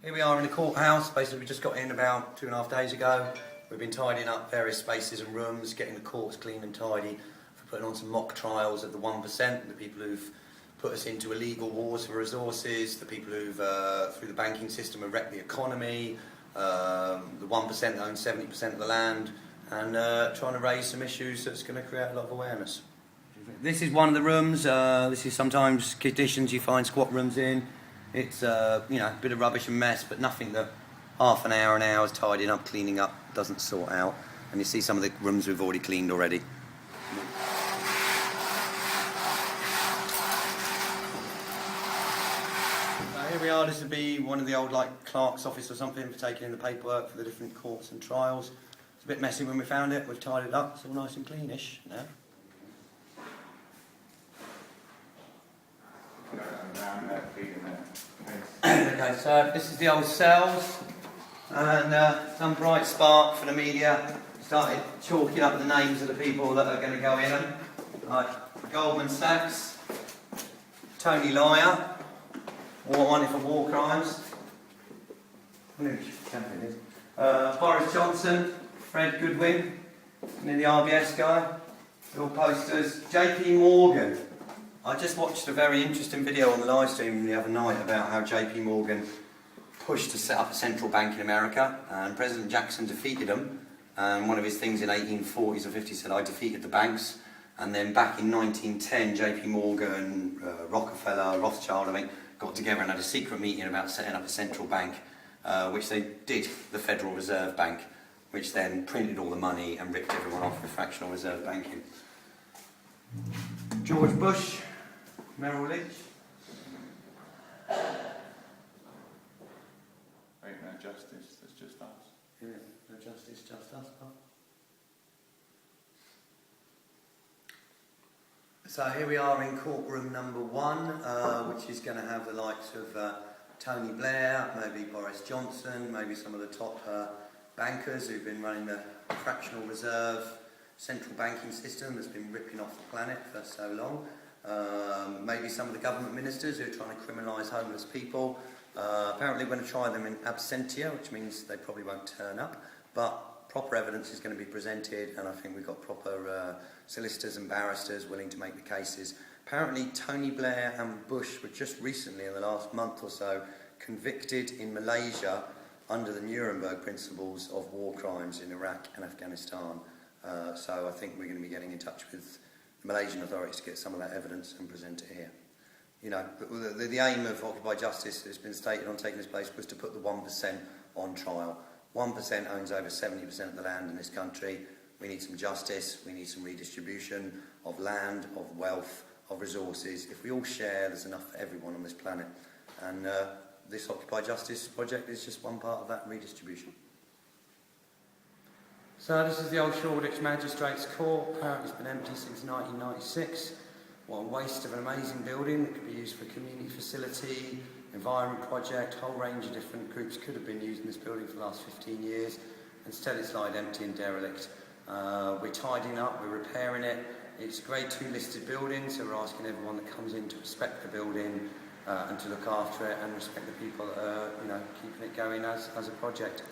Here we are in the courthouse. Basically, we just got in about 2.5 days ago. We've been tidying up various spaces and rooms, getting the courts clean and tidy, for putting on some mock trials of the 1%, the people who've put us into illegal wars for resources, the people who've, through the banking system, have wrecked the economy, the 1% that own 70% of the land, and trying to raise some issues that's going to create a lot of awareness. This is one of the rooms. This is sometimes conditions you find squat rooms in. It's a bit of rubbish and mess, but nothing that half an hour's tidying up, cleaning up doesn't sort out. And you see some of the rooms we've already cleaned already. Here we are. This would be one of the old clerk's office or something for taking in the paperwork for the different courts and trials. It's a bit messy when we found it. We've tidied it up. It's all nice and cleanish now. Okay, so this is the old cells, and some bright spark for the media started chalking up the names of the people that are going to go in them, like Goldman Sachs, Tony Lawyer, on it for war crimes, Boris Johnson, Fred Goodwin, and then the RBS guy, all posters, JP Morgan. I just watched a very interesting video on the live stream the other night about how JP Morgan pushed to set up a central bank in America, and President Jackson defeated them. One of his things in 1840s or 50s said, "I defeated the banks." And then back in 1910, JP Morgan, Rockefeller, Rothschild, I think, got together and had a secret meeting about setting up a central bank, which they did, the Federal Reserve Bank, which then printed all the money and ripped everyone off with fractional reserve banking. George Bush, Merrill Lynch. Ain't no justice, there's just us. Yeah, no justice, just us. So here we are in courtroom number 1, which is going to have the likes of Tony Blair, maybe Boris Johnson, maybe some of the top bankers who've been running the fractional reserve central banking system that's been ripping off the planet for so long. Maybe some of the government ministers who are trying to criminalise homeless people. Apparently we're going to try them in absentia, which means they probably won't turn up, but proper evidence is going to be presented, and I think we've got proper solicitors and barristers willing to make the cases. Apparently Tony Blair and Bush were just recently, in the last month or so, convicted in Malaysia under the Nuremberg principles of war crimes in Iraq and Afghanistan. So I think we're going to be getting in touch with the Malaysian authorities to get some of that evidence and present it here. You know, the aim of Occupy Justice that's been stated on taking this place was to put the 1% on trial. 1% owns over 70% of the land in this country. We need some justice, we need some redistribution of land, of wealth, of resources. If we all share, there's enough for everyone on this planet. And this Occupy Justice project is just one part of that redistribution. So this is the Old Street Magistrates Court. Apparently it's been empty since 1996. What a waste of an amazing building that could be used for community facility, environment project, whole range of different groups could have been using this building for the last 15 years. Instead it's lying empty and derelict. We're tidying up, we're repairing it. It's a Grade 2 listed building, so we're asking everyone that comes in to respect the building and to look after it and respect the people that are keeping it going as a project.